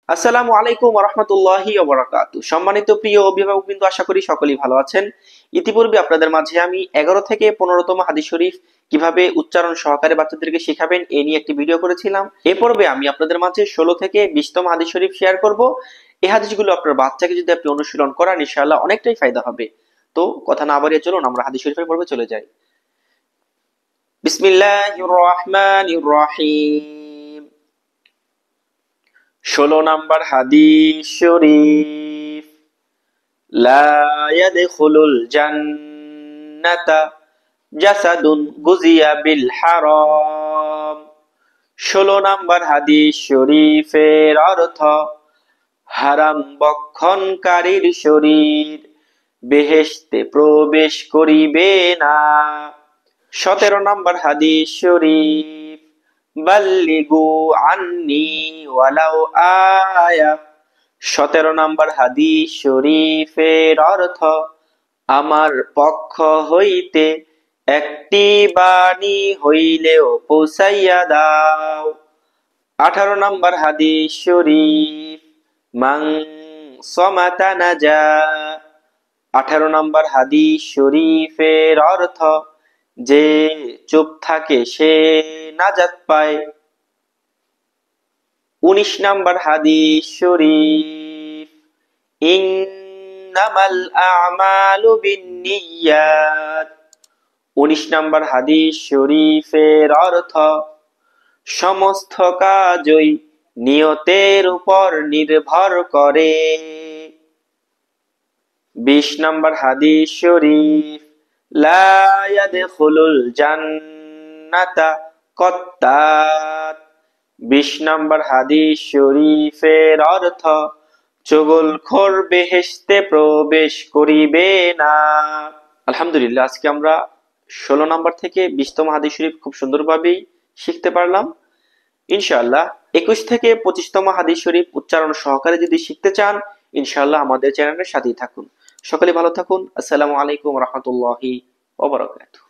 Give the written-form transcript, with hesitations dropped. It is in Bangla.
আসসালামু আলাইকুম ওয়া রাহমাতুল্লাহি ওয়া বারাকাতুহু। সম্মানিত প্রিয় অভিভাবকবৃন্দ, আশা করি সকলেই ভালো আছেন। ইতিপূর্বে আপনাদের মাঝে আমি 11 থেকে 15তম হাদিস শরীফ কিভাবে উচ্চারণ সহকারে বাচ্চাদেরকে শেখাবেন এই নিয়ে একটি ভিডিও করেছিলাম। এ পর্বে আমি আপনাদের মাঝে 16 থেকে 20তম হাদিস শরীফ শেয়ার করব। এই হাদিসগুলো আপনার বাচ্চাকে যদি আপনি অনুশীলন করান, ইনশাআল্লাহ অনেকটাই ফায়দা হবে। তো কথা না বাড়িয়ে চলুন আমরা হাদিস শরীফের পর্বে চলে যাই। বিসমিল্লাহির রহমানির রহিম। 16 নাম্বার হাদিস শরীফ। লা ইয়াদখুলুল জান্নাতা জাসাদুন গুজিয়া বিল হারাম। 16 নাম্বার হাদিস শরীফের অর্থ, হারাম বক্ষণকারীর শরীর বেহেশতে প্রবেশ করিবে না। 17 নাম্বার হাদিস শরীফ। বাল্লিগু আন্নি ওয়ালাউ আয়া। 17 নাম্বার হাদিস শরীফের অর্থ, আমার পক্ষ হইতে একটি বাণী হইলেও পৌঁছাইয়া দাও। 18 নাম্বার হাদিস শরীফ। মান সমাতা নাজা। 18 নাম্বার হাদিস শরীফের অর্থ, যে চুপ থাকে সে নাজাত পায়। 19 নাম্বার হাদিস শরীফ। ইন্নামাল আমালু বিন্নিয়াত। 19 নাম্বার হাদিস শরীফের অর্থ, সমস্ত কাজই নিয়তের উপর নির্ভর করে। 20 নাম্বার হাদিস শরীফ। লা ইয়াদখুলুল জান্নাতা কত্তাত। 20 নাম্বার হাদিস শরীফের অর্থ, চুগলখোর বেহেশতে প্রবেশ করিবে না। আলহামদুলিল্লাহ, আজকে আমরা 16 নাম্বার থেকে 20তম হাদিস শরীফ খুব সুন্দরভাবেই শিখতে পারলাম। ইনশাআল্লাহ 21 থেকে 25তম হাদিস শরীফ উচ্চারণ সহকারে যদি শিখতে চান, ইনশাআল্লাহ আমাদের চ্যানেলের সাথেই থাকুন। সকলে ভালো থাকুন। আসসালামু আলাইকুম ওয়া রাহমাতুল্লাহি ওয়া বারাকাতুহু।